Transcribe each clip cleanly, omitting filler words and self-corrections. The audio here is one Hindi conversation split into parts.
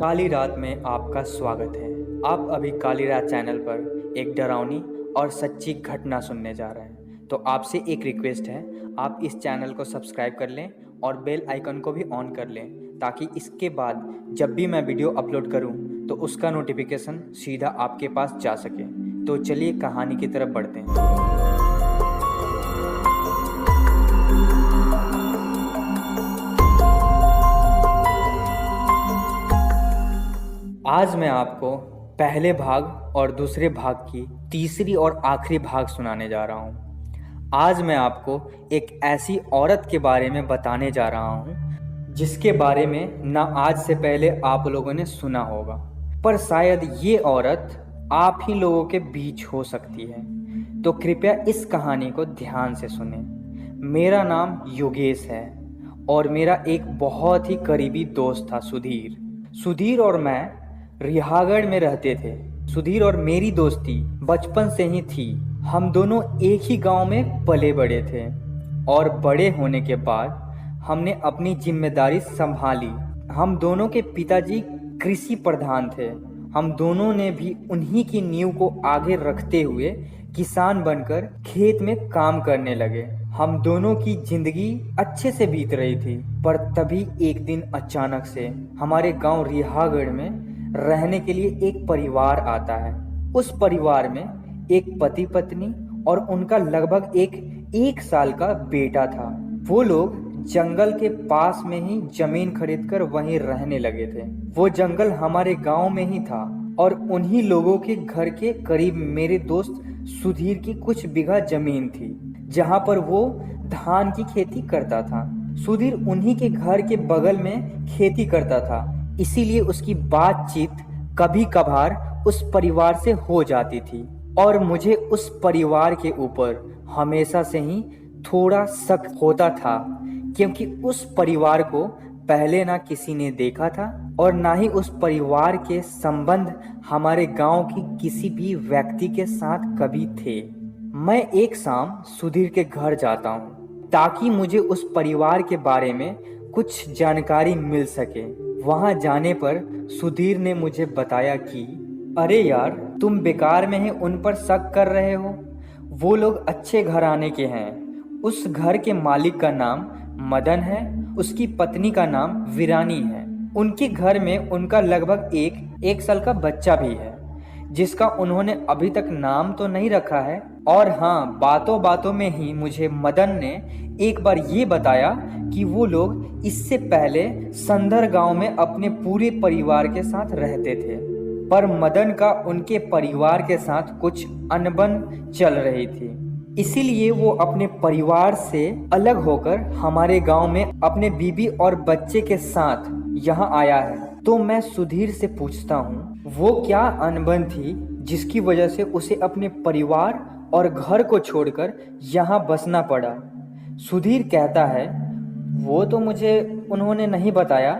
काली रात में आपका स्वागत है। आप अभी काली रात चैनल पर एक डरावनी और सच्ची घटना सुनने जा रहे हैं। तो आपसे एक रिक्वेस्ट है, आप इस चैनल को सब्सक्राइब कर लें और बेल आइकन को भी ऑन कर लें, ताकि इसके बाद जब भी मैं वीडियो अपलोड करूं तो उसका नोटिफिकेशन सीधा आपके पास जा सके। तो चलिए कहानी की तरफ बढ़ते हैं। आज मैं आपको पहले भाग और दूसरे भाग की तीसरी और आखिरी भाग सुनाने जा रहा हूँ। आज मैं आपको एक ऐसी औरत के बारे में बताने जा रहा हूँ जिसके बारे में ना आज से पहले आप लोगों ने सुना होगा, पर शायद ये औरत आप ही लोगों के बीच हो सकती है। तो कृपया इस कहानी को ध्यान से सुने। मेरा नाम योगेश है और मेरा एक बहुत ही करीबी दोस्त था सुधीर और मैं रिहागढ़ में रहते थे। सुधीर और मेरी दोस्ती बचपन से ही थी। हम दोनों एक ही गांव में पले बड़े थे और बड़े होने के बाद हमने अपनी जिम्मेदारी संभाली। हम दोनों के पिताजी कृषि प्रधान थे। हम दोनों ने भी उन्हीं की नींव को आगे रखते हुए किसान बनकर खेत में काम करने लगे। हम दोनों की जिंदगी अच्छे से बीत रही थी, पर तभी एक दिन अचानक से हमारे गांव रिहागढ़ में रहने के लिए एक परिवार आता है। उस परिवार में एक पति पत्नी और उनका लगभग एक साल का बेटा था। वो लोग जंगल के पास में ही जमीन खरीदकर वहीं रहने लगे थे। वो जंगल हमारे गांव में ही था और उन्हीं लोगों के घर के करीब मेरे दोस्त सुधीर की कुछ बीघा जमीन थी, जहां पर वो धान की खेती करता था। सुधीर उन्हीं के घर के बगल में खेती करता था, इसीलिए उसकी बातचीत कभी कभार उस परिवार से हो जाती थी और मुझे उस परिवार के ऊपर हमेशा से ही थोड़ा शक होता था, क्योंकि उस परिवार को पहले ना किसी ने देखा था और ना ही उस परिवार के संबंध हमारे गांव की किसी भी व्यक्ति के साथ कभी थे। मैं एक शाम सुधीर के घर जाता हूँ ताकि मुझे उस परिवार के बारे में कुछ जानकारी मिल सके। वहां जाने पर सुधीर ने मुझे बताया कि अरे यार, तुम बेकार में ही उन पर शक कर रहे हो। वो लोग अच्छे घराने के हैं। उस घर के मालिक का नाम मदन है, उसकी पत्नी का नाम वीरानी है। उनके घर में उनका लगभग एक साल का बच्चा भी है, जिसका उन्होंने अभी तक नाम तो नहीं रखा है। और हाँ, बातों बातों में ही मुझे मदन ने एक बार ये बताया कि वो लोग इससे पहले संदर गांव में अपने पूरे परिवार के साथ रहते थे, पर मदन का उनके परिवार के साथ कुछ अनबन चल रही थी। इसीलिए वो अपने परिवार से अलग होकर हमारे गांव में अपने बीबी और बच्चे के साथ यहाँ आया है। तो मैं सुधीर से पूछता हूँ, वो क्या अनबन थी जिसकी वजह से उसे अपने परिवार और घर को छोड़कर यहाँ बसना पड़ा। सुधीर कहता है, वो तो मुझे उन्होंने नहीं बताया,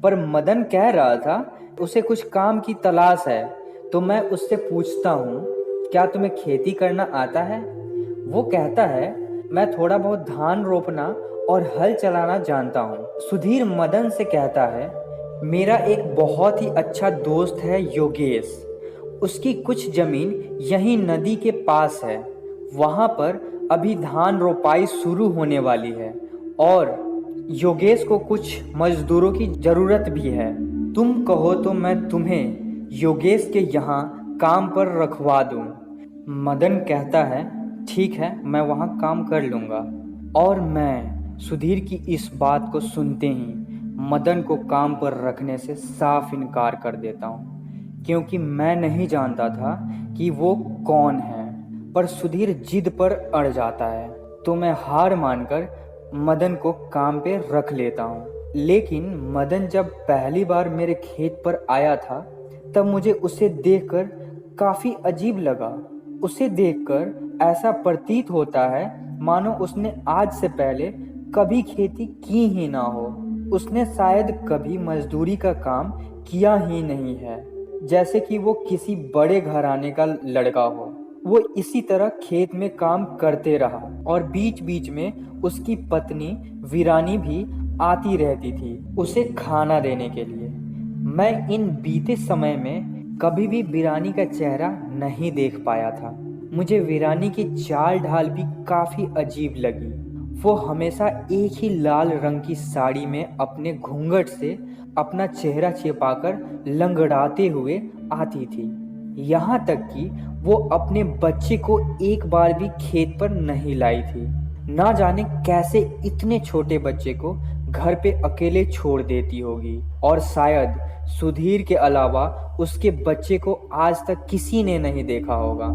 पर मदन कह रहा था उसे कुछ काम की तलाश है। तो मैं उससे पूछता हूँ, क्या तुम्हें खेती करना आता है? वो कहता है, मैं थोड़ा बहुत धान रोपना और हल चलाना जानता हूँ। सुधीर मदन से कहता है, मेरा एक बहुत ही अच्छा दोस्त है योगेश। उसकी कुछ जमीन यहीं नदी के पास है। वहाँ पर अभी धान रोपाई शुरू होने वाली है और योगेश को कुछ मजदूरों की जरूरत भी है। तुम कहो तो मैं तुम्हें योगेश के यहाँ काम पर रखवा दूँ। मदन कहता है, ठीक है, मैं वहाँ काम कर लूँगा। और मैं सुधीर की इस बात को सुनते ही मदन को काम पर रखने से साफ इनकार कर देता हूँ, क्योंकि मैं नहीं जानता था कि वो कौन है। पर सुधीर जिद पर अड़ जाता है, तो मैं हार मानकर मदन को काम पे रख लेता हूँ। लेकिन मदन जब पहली बार मेरे खेत पर आया था, तब मुझे उसे देखकर काफ़ी अजीब लगा। उसे देखकर ऐसा प्रतीत होता है मानो उसने आज से पहले कभी खेती की ही ना हो। उसने शायद कभी मजदूरी का काम किया ही नहीं है, जैसे कि वो किसी बड़े घराने का लड़का हो। वो इसी तरह खेत में काम करते रहा और बीच बीच में उसकी पत्नी वीरानी भी आती रहती थी उसे खाना देने के लिए। मैं इन बीते समय में कभी भी वीरानी का चेहरा नहीं देख पाया था। मुझे वीरानी की चाल ढाल भी काफी अजीब लगी। वो हमेशा एक ही लाल रंग की साड़ी में अपने घूंघट से अपना चेहरा छिपाकर लंगड़ाते हुए आती थी। यहाँ तक कि वो अपने बच्चे को एक बार भी खेत पर नहीं लाई थी। ना जाने कैसे इतने छोटे बच्चे को घर पे अकेले छोड़ देती होगी, और शायद सुधीर के अलावा उसके बच्चे को आज तक किसी ने नहीं देखा होगा।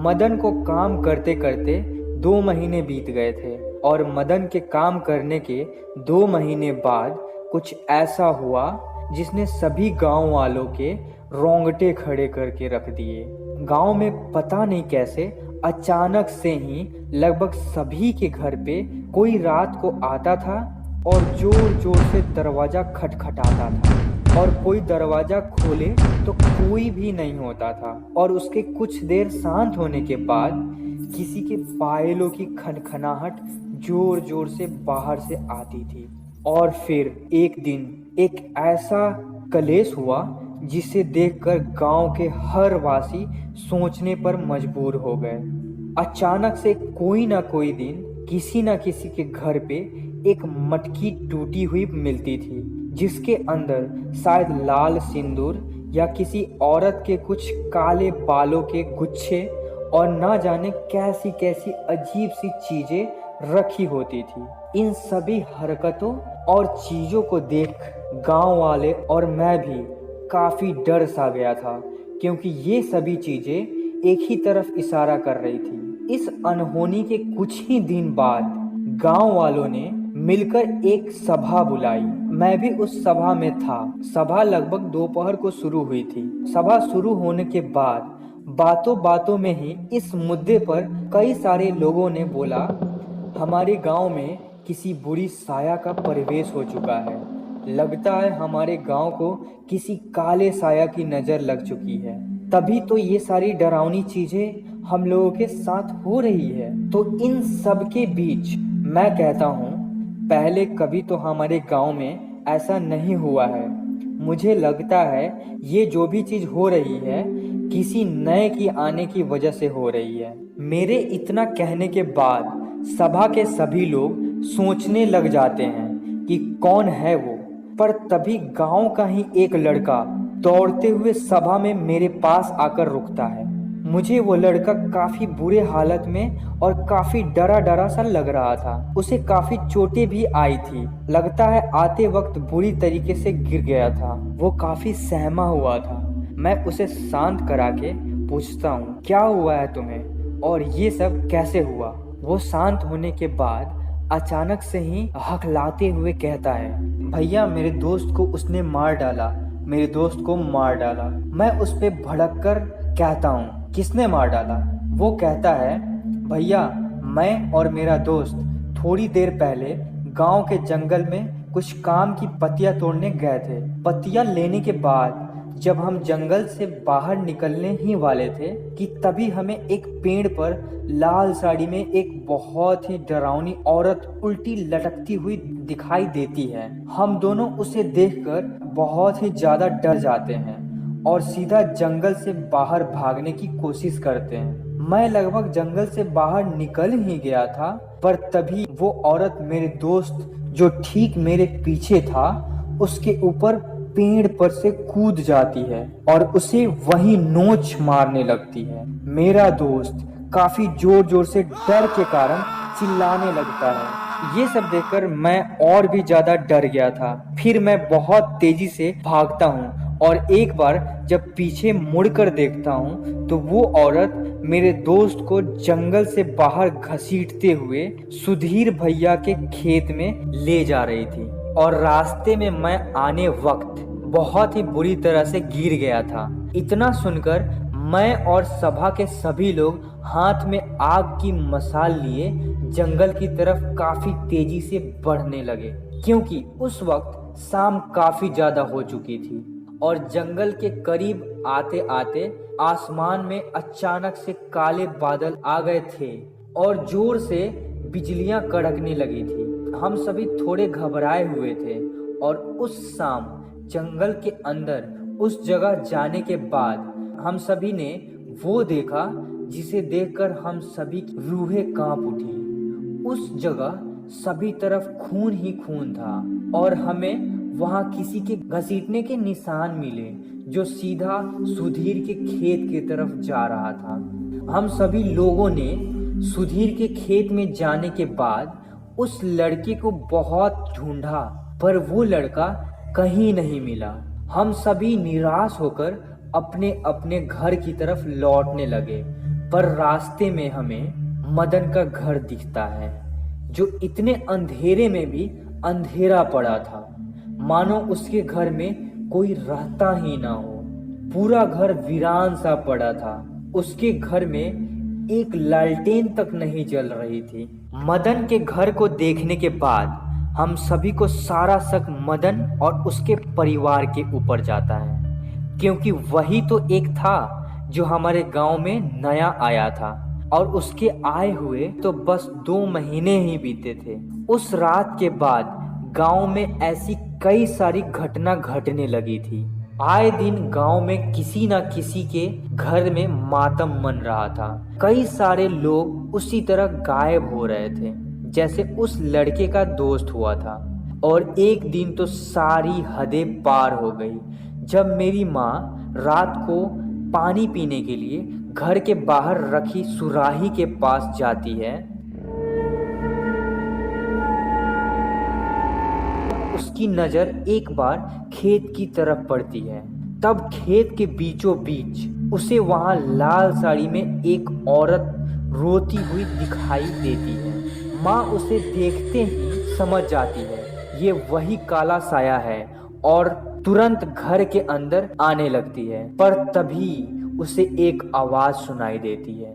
मदन को काम करते करते 2 महीने बीत गए थे, और मदन के काम करने के 2 महीने बाद कुछ ऐसा हुआ जिसने सभी गांव वालों के रोंगटे खड़े करके रख दिए। गांव में पता नहीं कैसे अचानक से ही लगभग सभी के घर पे कोई रात को आता था और जोर जोर से दरवाजा खटखटाता था, और कोई दरवाजा खोले तो कोई भी नहीं होता था। और उसके कुछ देर शांत होने के बाद किसी के पायलों की खनखनाहट जोर जोर से बाहर से आती थी। और फिर एक दिन एक ऐसा कलेश हुआ जिसे देखकर गांव के हर वासी सोचने पर मजबूर हो गए। अचानक से कोई ना कोई दिन किसी न किसी के घर पे एक मटकी टूटी हुई मिलती थी, जिसके अंदर शायद लाल सिंदूर या किसी औरत के कुछ काले बालों के गुच्छे और ना जाने कैसी कैसी अजीब सी चीजें रखी होती थी। इन सभी हरकतों और चीजों को देख गांव वाले और मैं भी काफी डर सा गया था, क्योंकि ये सभी चीजें एक ही तरफ इशारा कर रही थी। इस अनहोनी के कुछ ही दिन बाद गांव वालों ने मिलकर एक सभा बुलाई। मैं भी उस सभा में था। सभा लगभग दोपहर को शुरू हुई थी। सभा शुरू होने के बाद बातों बातों में ही इस मुद्दे पर कई सारे लोगों ने बोला, हमारे गांव में किसी बुरी साया का प्रवेश हो चुका है। लगता है हमारे गांव को किसी काले साया की नजर लग चुकी है, तभी तो ये सारी डरावनी चीजें हम लोगों के साथ हो रही है। तो इन सब के बीच मैं कहता हूँ, पहले कभी तो हमारे गांव में ऐसा नहीं हुआ है। मुझे लगता है ये जो भी चीज हो रही है किसी नए की आने की वजह से हो रही है। मेरे इतना कहने के बाद सभा के सभी लोग सोचने लग जाते हैं कि कौन है वो। पर तभी गांव का ही एक लड़का दौड़ते हुए सभा में मेरे पास आकर रुकता है। मुझे वो लड़का काफी बुरे हालत में और काफी डरा डरा सा लग रहा था। उसे काफी चोटें भी आई थी। लगता है आते वक्त बुरी तरीके से गिर गया था। वो काफी सहमा हुआ था। मैं उसे शांत करा के पूछता हूँ, क्या हुआ है तुम्हें और ये सब कैसे हुआ? वो शांत होने के बाद अचानक से ही हकलाते हुए कहता है, भैया मेरे दोस्त को उसने मार डाला, मेरे दोस्त को मार डाला। मैं उस पे भड़क कर कहता हूँ, किसने मार डाला? वो कहता है, भैया मैं और मेरा दोस्त थोड़ी देर पहले गांव के जंगल में कुछ काम की पत्तियां तोड़ने गए थे। पत्तियां लेने के बाद जब हम जंगल से बाहर निकलने ही वाले थे कि तभी हमें एक पेड़ पर लाल साड़ी में एक बहुत ही डरावनी औरत उल्टी लटकती हुई दिखाई देती है। हम दोनों उसे देखकर बहुत ही ज्यादा डर जाते हैं और सीधा जंगल से बाहर भागने की कोशिश करते हैं। मैं लगभग जंगल से बाहर निकल ही गया था, पर तभी वो औरत मेरे दोस्त जो ठीक मेरे पीछे था उसके ऊपर पेड़ पर से कूद जाती है और उसे वहीं नोच मारने लगती है। मेरा दोस्त काफी जोर जोर से डर के कारण चिल्लाने लगता है। ये सब देखकर मैं और भी ज्यादा डर गया था। फिर मैं बहुत तेजी से भागता हूँ और एक बार जब पीछे मुड़कर देखता हूँ तो वो औरत मेरे दोस्त को जंगल से बाहर घसीटते हुए सुधीर भैया के खेत में ले जा रही थी। और रास्ते में मैं आने वक्त बहुत ही बुरी तरह से गिर गया था। इतना सुनकर मैं और सभा के सभी लोग हाथ में आग की मशाल लिए जंगल की तरफ काफी तेजी से बढ़ने लगे, क्योंकि उस वक्त शाम काफी ज्यादा हो चुकी थी। और जंगल के करीब आते आते आसमान में अचानक से काले बादल आ गए थे और जोर से बिजलियां कड़कने लगी थी। हम सभी थोड़े घबराए हुए थे और उस शाम जंगल के अंदर उस जगह जाने के बाद हम सभी ने वो देखा जिसे देखकर हम सभी की रूहें कांप उठी। उस जगह सभी तरफ खून ही खून था और हमें वहां किसी के घसीटने के निशान मिले जो सीधा सुधीर के खेत की तरफ जा रहा था। हम सभी लोगों ने सुधीर के खेत में जाने के बाद उस लड़के को बहुत ढूंढा, पर वो लड़का कहीं नहीं मिला। हम सभी निराश होकर अपने अपने घर की तरफ लौटने लगे, पर रास्ते में हमें मदन का घर दिखता है जो इतने अंधेरे में भी अंधेरा पड़ा था, मानो उसके घर में कोई रहता ही ना हो। पूरा घर वीरान सा पड़ा था। उसके घर में एक लालटेन तक नहीं जल रही थी। मदन के घर को देखने के बाद हम सभी को सारा शक मदन और उसके परिवार के ऊपर जाता है, क्योंकि वही तो एक था जो हमारे गांव में नया आया था और उसके आए हुए तो बस 2 महीने ही बीते थे। उस रात के बाद गांव में ऐसी कई सारी घटना घटने लगी थी। आए दिन गांव में किसी न किसी के घर में मातम मन रहा था। कई सारे लोग उसी तरह गायब हो रहे थे जैसे उस लड़के का दोस्त हुआ था। और एक दिन तो सारी हदें पार हो गई जब मेरी माँ रात को पानी पीने के लिए घर के बाहर रखी सुराही के पास जाती है। उसकी नजर एक बार खेत की तरफ पड़ती है। तब खेत के बीचों बीच उसे वहां लाल साड़ी में एक औरत रोती हुई दिखाई देती है। माँ उसे देखते ही समझ जाती है ये वही काला साया है और तुरंत घर के अंदर आने लगती है। पर तभी उसे एक आवाज सुनाई देती है,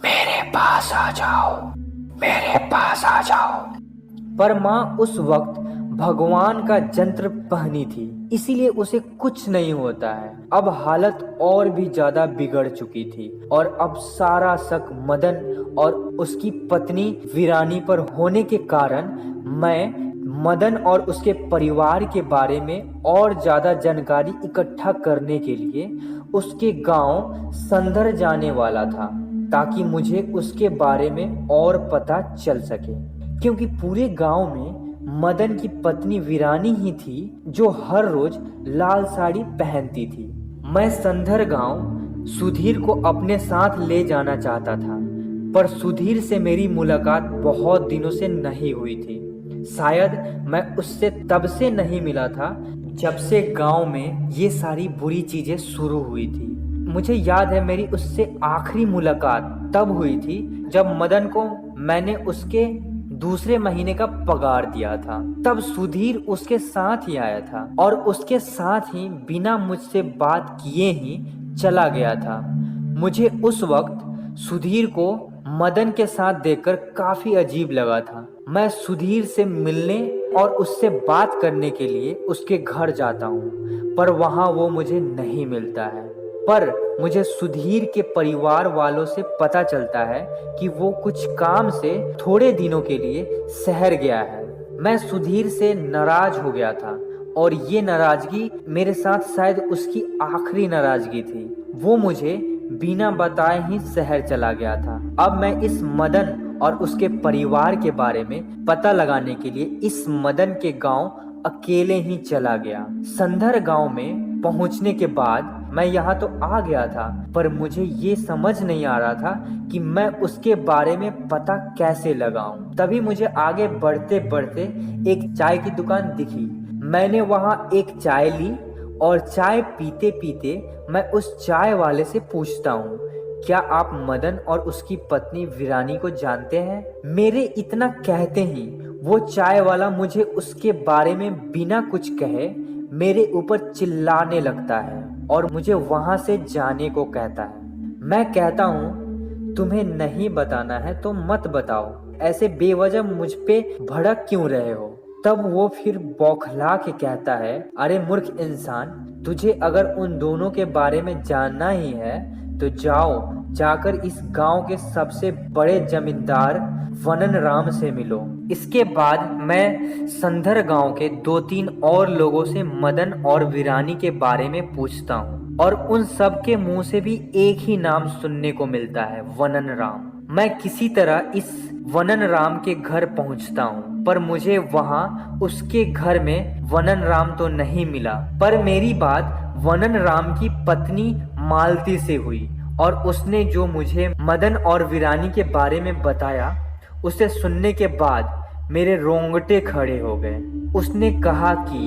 मेरे पास आ जाओ, मेरे पास आ जाओ। पर माँ उस वक्त भगवान का जंत्र पहनी थी, इसीलिए उसे कुछ नहीं होता है। अब हालत और भी ज्यादा बिगड़ चुकी थी और अब सारा शक मदन और उसकी पत्नी वीरानी पर होने के कारण मैं मदन और उसके परिवार के बारे में और ज्यादा जानकारी इकट्ठा करने के लिए उसके गांव संदर जाने वाला था, ताकि मुझे उसके बारे में और पता चल सके। क्योंकि पूरे गांव में मदन की पत्नी वीरानी ही थी जो हर रोज लाल साड़ी पहनती थी। मैं संदर गांव सुधीर को अपने साथ ले जाना चाहता था, पर सुधीर से मेरी मुलाकात बहुत दिनों से नहीं हुई थी। शायद मैं उससे तब से नहीं मिला था जब से गांव में ये सारी बुरी चीजें शुरू हुई थी। मुझे याद है मेरी उससे आखिरी मुलाकात तब हुई थी जब मदन को मैंने उसके दूसरे महीने का पगार दिया था। तब सुधीर उसके साथ ही आया था और उसके साथ ही बिना मुझसे बात किए ही चला गया था। मुझे उस वक्त सुधीर को मदन के साथ देखकर काफी अजीब लगा था। मैं सुधीर से मिलने और उससे बात करने के लिए उसके घर जाता हूँ, पर वहाँ वो मुझे नहीं मिलता है। पर मुझे सुधीर के परिवार वालों से पता चलता है कि वो कुछ काम से थोड़े दिनों के लिए शहर गया है। मैं सुधीर से नाराज हो गया था और ये नाराजगी मेरे साथ शायद उसकी आखिरी नाराजगी थी। वो मुझे बिना बताए ही शहर चला गया था। अब मैं इस मदन और उसके परिवार के बारे में पता लगाने के लिए इस मदन के गांव अकेले ही चला गया। संदर गांव में पहुंचने के बाद मैं यहाँ तो आ गया था, पर मुझे ये समझ नहीं आ रहा था कि मैं उसके बारे में पता कैसे लगाऊं। तभी मुझे आगे बढ़ते बढ़ते एक चाय की दुकान दिखी। मैंने वहाँ एक चाय ली और चाय पीते पीते मैं उस चाय वाले से पूछता हूँ, क्या आप मदन और उसकी पत्नी वीरानी को जानते हैं? मेरे इतना कहते ही वो चाय वाला मुझे उसके बारे में बिना कुछ कहे मेरे ऊपर चिल्लाने लगता है और मुझे वहां से जाने को कहता है। मैं कहता हूँ, तुम्हें नहीं बताना है तो मत बताओ, ऐसे बेवजह मुझ पे भड़क क्यों रहे हो? तब वो फिर बौखला के कहता है, अरे मूर्ख इंसान, तुझे अगर उन दोनों के बारे में जानना ही है तो जाओ जाकर इस गांव के सबसे बड़े जमींदार वनन राम से मिलो। इसके बाद मैं संधर गांव के 2-3 और लोगों से मदन और वीरानी के बारे में पूछता हूँ और उन सब के मुंह से भी एक ही नाम सुनने को मिलता है, वनन राम। मैं किसी तरह इस वनन राम के घर पहुंचता हूं, पर मुझे वहां उसके घर में वनन राम तो नहीं मिला। पर मेरी बात वनन राम की पत्नी मालती से हुई और उसने जो मुझे मदन और वीरानी के बारे में बताया, उसे सुनने के बाद मेरे रोंगटे खड़े हो गए। उसने कहा कि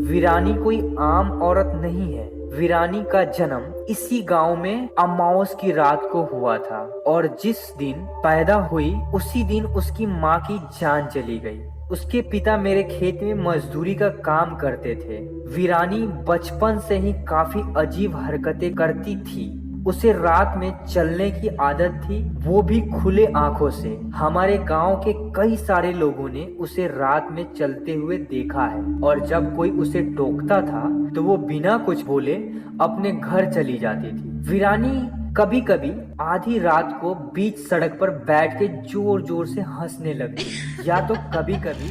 वीरानी कोई आम औरत नहीं है। वीरानी का जन्म इसी गांव में अमावस की रात को हुआ था और जिस दिन पैदा हुई उसी दिन उसकी माँ की जान चली गई। उसके पिता मेरे खेत में मजदूरी का काम करते थे। वीरानी बचपन से ही काफी अजीब हरकतें करती थी। उसे रात में चलने की आदत थी, वो भी खुले आंखों से। हमारे गांव के कई सारे लोगों ने उसे रात में चलते हुए देखा है और जब कोई उसे टोकता था तो वो बिना कुछ बोले अपने घर चली जाती थी। वीरानी कभी कभी आधी रात को बीच सड़क पर बैठ के जोर जोर से हंसने लगती या तो कभी कभी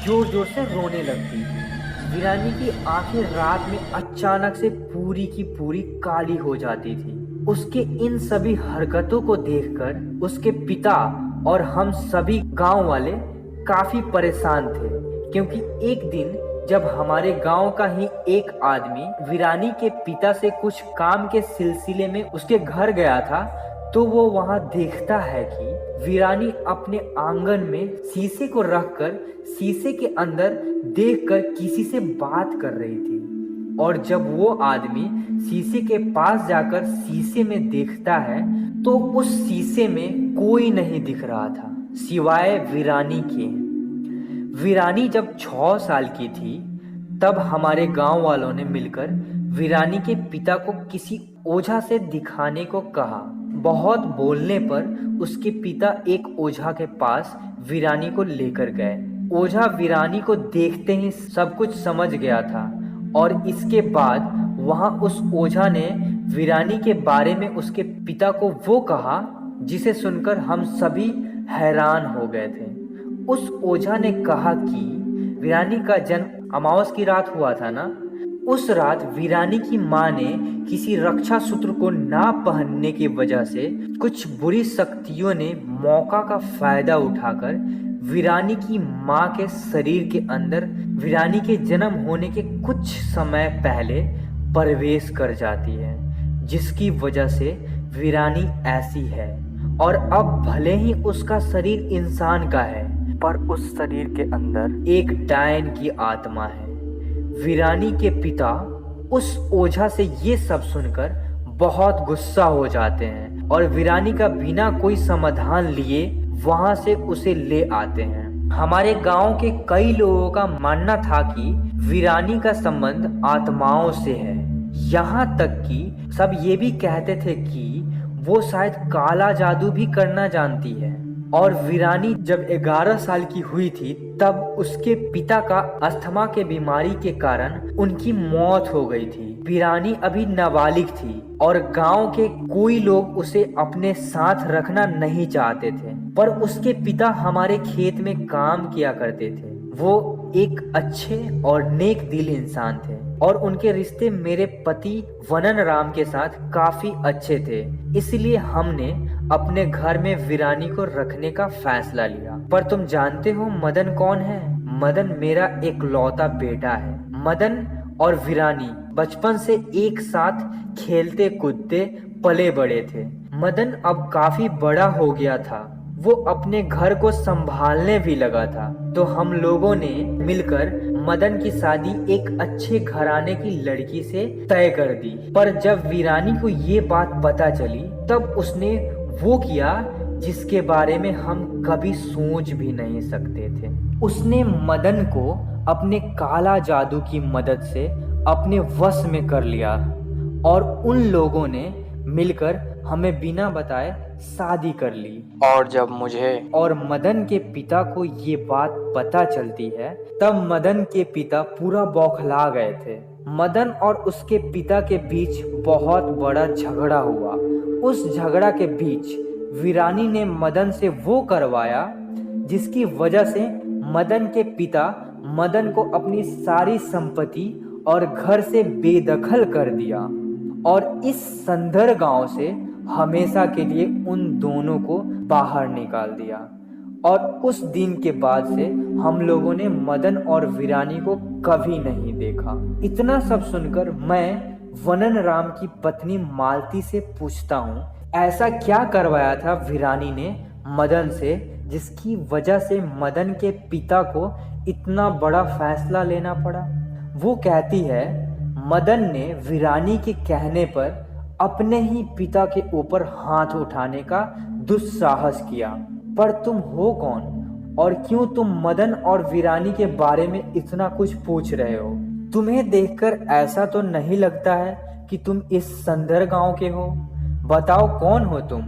जोर जोर से रोने लगती थी। वीरानी की आंखें रात में अचानक से पूरी की पूरी काली हो जाती थी। उसके इन सभी हरकतों को देखकर उसके पिता और हम सभी गांव वाले काफी परेशान थे, क्योंकि एक दिन जब हमारे गांव का ही एक आदमी वीरानी के पिता से कुछ काम के सिलसिले में उसके घर गया था, तो वो वहां देखता है कि वीरानी अपने आंगन में शीशे को रखकर शीशे के अंदर देखकर किसी से बात कर रही थी। और जब वो आदमी शीशे के पास जाकर शीशे में देखता है तो उस शीशे में कोई नहीं दिख रहा था सिवाय वीरानी के। वीरानी जब 6 साल की थी तब हमारे गांव वालों ने मिलकर वीरानी के पिता को किसी ओझा से दिखाने को कहा। बहुत बोलने पर उसके पिता एक ओझा के पास वीरानी को लेकर गए। ओझा वीरानी को देखते ही सब कुछ समझ गया था और इसके बाद वहां उस ओझा ने वीरानी के बारे में उसके पिता को वो कहा जिसे सुनकर हम सभी हैरान हो गए थे। उस ओझा ने कहा कि वीरानी का जन्म अमावस की रात हुआ था ना। उस रात वीरानी की माँ ने किसी रक्षा सूत्र को ना पहनने की वजह से कुछ बुरी शक्तियों ने मौका का फायदा उठाकर वीरानी की माँ के शरीर के अंदर वीरानी के जन्म होने के कुछ समय पहले प्रवेश कर जाती है, जिसकी वजह से वीरानी ऐसी है। और अब भले ही उसका शरीर इंसान का है, पर उस शरीर के अंदर एक डायन की आत्मा है। वीरानी के पिता उस ओझा से ये सब सुनकर बहुत गुस्सा हो जाते हैं और वीरानी का बिना कोई समाधान लिए वहां से उसे ले आते हैं। हमारे गांव के कई लोगों का मानना था कि वीरानी का संबंध आत्माओं से है। यहाँ तक कि सब ये भी कहते थे कि वो शायद काला जादू भी करना जानती है। और वीरानी जब 11 साल की हुई थी तब उसके पिता का अस्थमा के बीमारी के कारण उनकी मौत हो गई थी। वीरानी अभी नाबालिग थी और गांव के कोई लोग उसे अपने साथ रखना नहीं चाहते थे, पर उसके पिता हमारे खेत में काम किया करते थे। वो एक अच्छे और नेक दिल इंसान थे और उनके रिश्ते मेरे पति वनन राम के साथ काफी अच्छे थे। इसलिए हमने अपने घर में वीरानी को रखने का फैसला लिया। पर तुम जानते हो मदन कौन है? मदन मेरा एकलौता बेटा है। मदन और वीरानी बचपन से एक साथ खेलते कूदते पले बड़े थे। मदन अब काफी बड़ा हो गया था, वो अपने घर को संभालने भी लगा था। तो हम लोगों ने मिलकर मदन की शादी एक अच्छे घराने की लड़की से तय कर दी। पर जब वीरानी को ये बात पता चली तब उसने वो किया जिसके बारे में हम कभी सोच भी नहीं सकते थे। उसने मदन को अपने काला जादू की मदद से अपने वश में कर लिया और उन लोगों ने मिलकर हमें बिना बताए शादी कर ली। और जब मुझे और मदन के पिता को ये बात पता चलती है तब मदन के पिता पूरा बौखला गए थे। मदन और उसके पिता के बीच बहुत बड़ा झगड़ा हुआ। उस झगड़ा के बीच वीरानी ने मदन से वो करवाया जिसकी वजह से मदन के पिता मदन को अपनी सारी संपत्ति और घर से बेदखल कर दिया और इस संदर गांव से हमेशा के लिए उन दोनों को बाहर निकाल दिया। और उस दिन के बाद से हम लोगों ने मदन और वीरानी को कभी नहीं देखा। इतना सब सुनकर मैं वनन राम की पत्नी मालती से पूछता हूँ, ऐसा क्या करवाया था वीरानी ने मदन से जिसकी वजह से मदन के पिता को इतना बड़ा फैसला लेना पड़ा? वो कहती है, मदन ने वीरानी के कहने पर अपने ही पिता के ऊपर हाथ उठाने का दुस्साहस किया। पर तुम हो कौन और क्यों तुम मदन और वीरानी के बारे में इतना कुछ पूछ रहे हो? तुम्हें देखकर ऐसा तो नहीं लगता है कि तुम इस संदर गांव के हो? बताओ कौन हो तुम?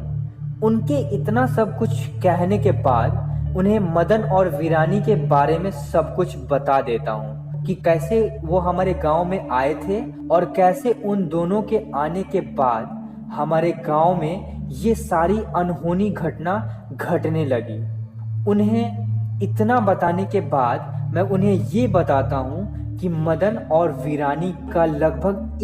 उनके इतना सब कुछ कहने के बाद उन्हें मदन और वीरानी के बारे में सब कुछ बता देता हूँ कि कैसे वो हमारे गांव में आए थे और कैसे उन दोनों के आने के बाद हमारे गांव में ये सारी अनहोनी घटना घटने लगी। उन्हें इतना बताने के बाद मैं उन्हें ये बताता हूँ कि मदन और वीरानी का लगभग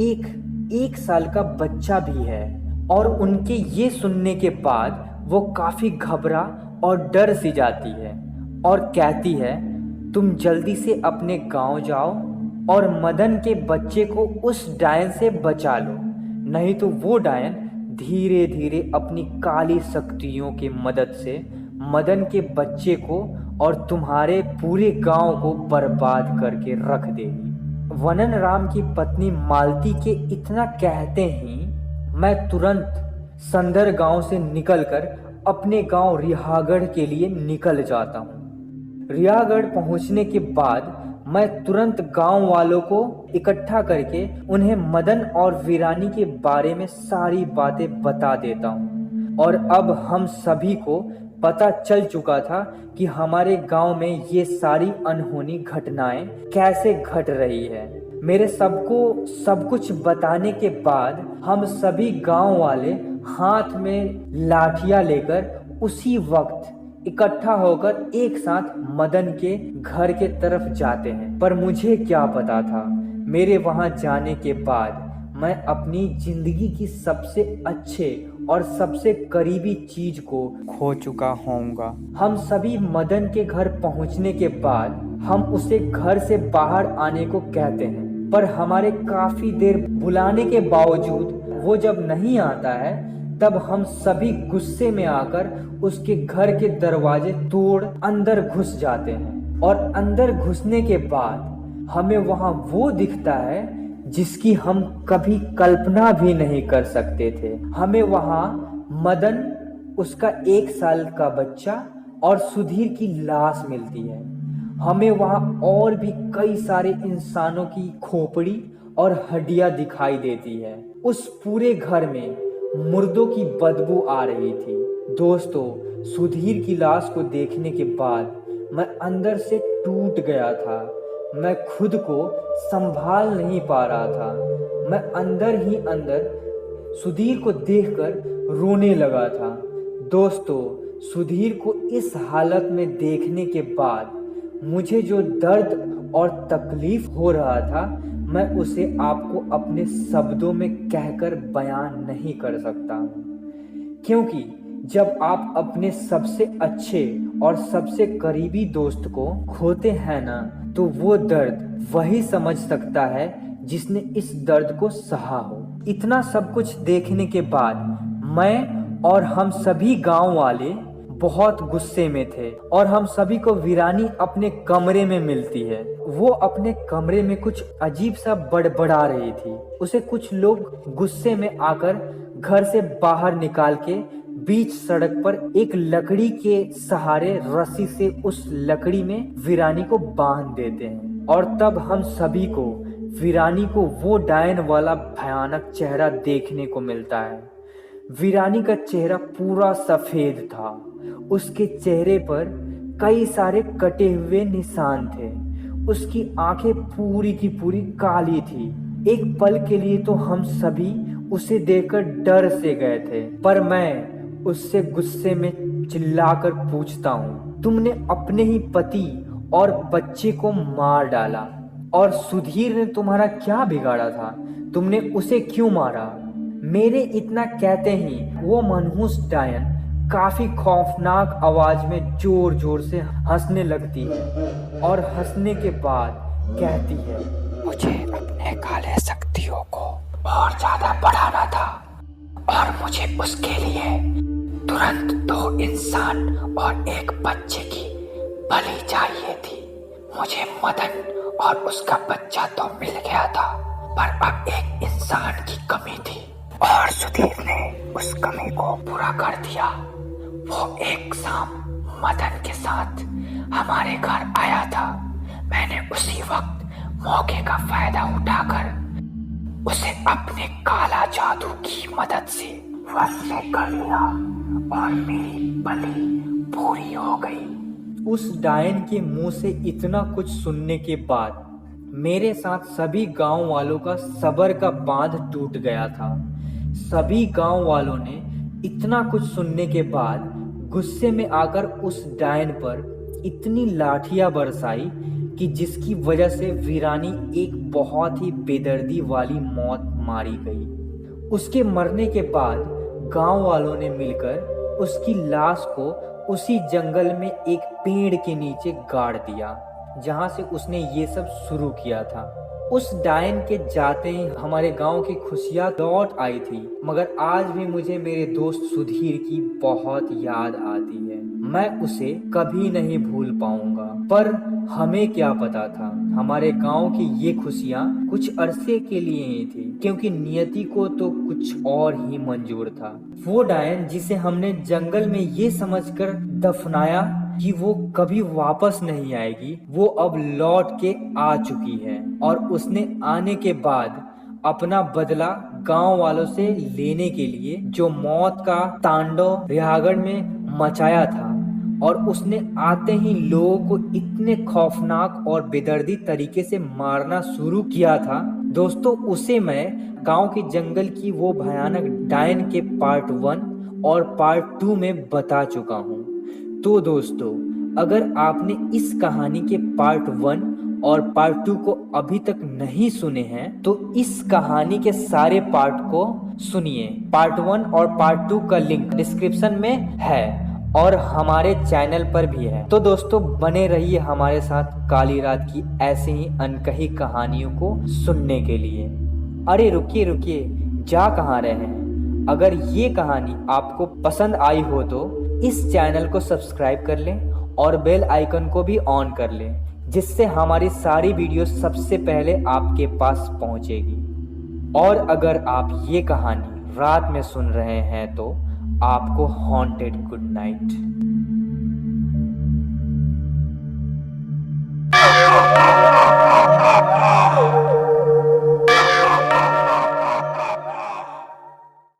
एक साल का बच्चा भी है। और उनके ये सुनने के बाद वो काफ़ी घबरा और डर सी जाती है और कहती है, तुम जल्दी से अपने गांव जाओ और मदन के बच्चे को उस डायन से बचा लो, नहीं तो वो डायन धीरे धीरे अपनी काली शक्तियों की मदद से मदन के बच्चे को और तुम्हारे पूरे गांव को बर्बाद करके रख देगी। वनन राम की पत्नी मालती के इतना कहते ही मैं तुरंत संदर गांव से निकलकर अपने गांव रिहागढ़ के लिए निकल जाता हूँ। रिहागढ़ पहुंचने के बाद मैं तुरंत गांव वालों को इकट्ठा करके उन्हें मदन और वीरानी के बारे में सारी बातें बता देता हूँ। और अब हम सभी को पता चल चुका था कि हमारे गांव में ये सारी अनहोनी घटनाएं कैसे घट रही है। मेरे सबको सब कुछ बताने के बाद हम सभी गांव वाले हाथ में लाठियां लेकर उसी वक्त इकट्ठा होकर एक साथ मदन के घर के तरफ जाते हैं। पर मुझे क्या पता था, मेरे वहां जाने के बाद मैं अपनी जिंदगी की सबसे अच्छे और सबसे करीबी चीज को खो चुका होऊंगा। हम सभी मदन के घर पहुंचने के बाद हम उसे घर से बाहर आने को कहते हैं, पर हमारे काफी देर बुलाने के बावजूद वो जब नहीं आता है तब हम सभी गुस्से में आकर उसके घर के दरवाजे तोड़ अंदर घुस जाते हैं। और अंदर घुसने के बाद हमें वहां वो दिखता है जिसकी हम कभी कल्पना भी नहीं कर सकते थे। हमें वहां मदन, उसका 1 साल का बच्चा और सुधीर की लाश मिलती है। हमें वहां और भी कई सारे इंसानों की खोपड़ी और हड्डियां दिखाई देती है। उस पूरे घर में मुर्दों की बदबू आ रही थी। दोस्तों, सुधीर की लाश को देखने के बाद मैं अंदर से टूट गया था। मैं खुद को संभाल नहीं पा रहा था। मैं अंदर ही अंदर सुधीर को देखकर रोने लगा था। दोस्तों, सुधीर को इस हालत में देखने के बाद मुझे जो दर्द और तकलीफ हो रहा था, मैं उसे आपको अपने शब्दों में कहकर बयान नहीं कर सकता हूँ। क्योंकि जब आप अपने सबसे अच्छे और सबसे करीबी दोस्त को खोते हैं ना, तो वो दर्द वही समझ सकता है जिसने इस दर्द को सहा हो। इतना सब कुछ देखने के बाद मैं और हम सभी गांव वाले बहुत गुस्से में थे और हम सभी को वीरानी अपने कमरे में मिलती है। वो अपने कमरे में कुछ अजीब सा बड़बड़ा रही थी। उसे कुछ लोग गुस्से में आकर घर से बाहर निकाल के बीच सड़क पर एक लकड़ी के सहारे रस्सी से उस लकड़ी में वीरानी को बांध देते हैं। और तब हम सभी को वीरानी को वो डायन वाला भयानक चेहरा देखने को मिलता है। वीरानी का चेहरा पूरा सफेद था। उसके चेहरे पर कई सारे कटे हुए निशान थे। उसकी आंखें पूरी की पूरी काली थी। एक पल के लिए तो हम सभी उसे देखकर डर से गए थे, पर मैं उससे गुस्से में चिल्लाकर पूछता हूँ, तुमने अपने ही पति और बच्चे को मार डाला और सुधीर ने तुम्हारा क्या बिगाड़ा था? तुमने उसे क्यों मारा? मेरे इतना कहते ही वो मनहूस डायन काफी खौफनाक आवाज में जोर जोर से हंसने लगती है और हंसने के बाद कहती है, मुझे अपने काले शक्तियों को और ज्यादा बढ़ाना था और मुझे उसके लिए तुरंत 2 इंसान और एक बच्चे की बलि चाहिए थी। मुझे मदन और उसका बच्चा तो मिल गया था, पर अब एक इंसान की कमी थी और सुधीर ने उस कमी को पूरा कर दिया। वो एक शाम मदन के साथ हमारे घर आया था। मैंने उसी वक्त मौके का फायदा उठाकर उसे अपने काला जादू की मदद से वश में कर लिया और मेरी बलि पूरी हो गई। उस डायन के मुंह से इतना कुछ सुनने के बाद मेरे साथ सभी गांव वालों का सब्र का बांध टूट गया था। सभी गांव वालों ने इतना कुछ सुनने के बाद गुस्से में आकर उस डायन पर इतनी लाठियां बरसाई कि जिसकी वजह से वीरानी एक बहुत ही बेदर्दी वाली मौत मारी गई। उसके मरने के बाद गांव वालों ने मिलकर उसकी लाश को उसी जंगल में एक पेड़ के नीचे गाड़ दिया जहां से उसने ये सब शुरू किया था। उस डायन के जाते ही हमारे गांव की खुशियां लौट आई थी, मगर आज भी मुझे मेरे दोस्त सुधीर की बहुत याद आती है। मैं उसे कभी नहीं भूल पाऊंगा। पर हमें क्या पता था हमारे गांव की ये खुशियां कुछ अरसे के लिए ही थी, क्योंकि नियति को तो कुछ और ही मंजूर था। वो डायन जिसे हमने जंगल में ये समझकर दफनाया कि वो कभी वापस नहीं आएगी, वो अब लौट के आ चुकी है और उसने आने के बाद अपना बदला गांव वालों से लेने के लिए जो मौत का तांडव रिहागढ़ में मचाया था, और उसने आते ही लोगों को इतने खौफनाक और बेदर्दी तरीके से मारना शुरू किया था। दोस्तों, उसे मैं गांव के जंगल की वो भयानक डायन के पार्ट 1 और पार्ट 2 में बता चुका हूँ। तो दोस्तों, अगर आपने इस कहानी के पार्ट 1 और पार्ट 2 को अभी तक नहीं सुने हैं तो इस कहानी के सारे पार्ट को सुनिए। पार्ट 1 और पार्ट 2 का लिंक डिस्क्रिप्शन में है और हमारे चैनल पर भी है। तो दोस्तों, बने रहिए हमारे साथ काली रात की ऐसे ही अनकही कहानियों को सुनने के लिए। अरे रुकिए रुकिए, जा कहाँ रहे हैं? अगर ये कहानी आपको पसंद आई हो तो इस चैनल को सब्सक्राइब कर लें और बेल आइकन को भी ऑन कर लें, जिससे हमारी सारी वीडियो सबसे पहले आपके पास पहुंचेगी। और अगर आप ये कहानी रात में सुन रहे हैं तो आपको हॉन्टेड गुड नाइट।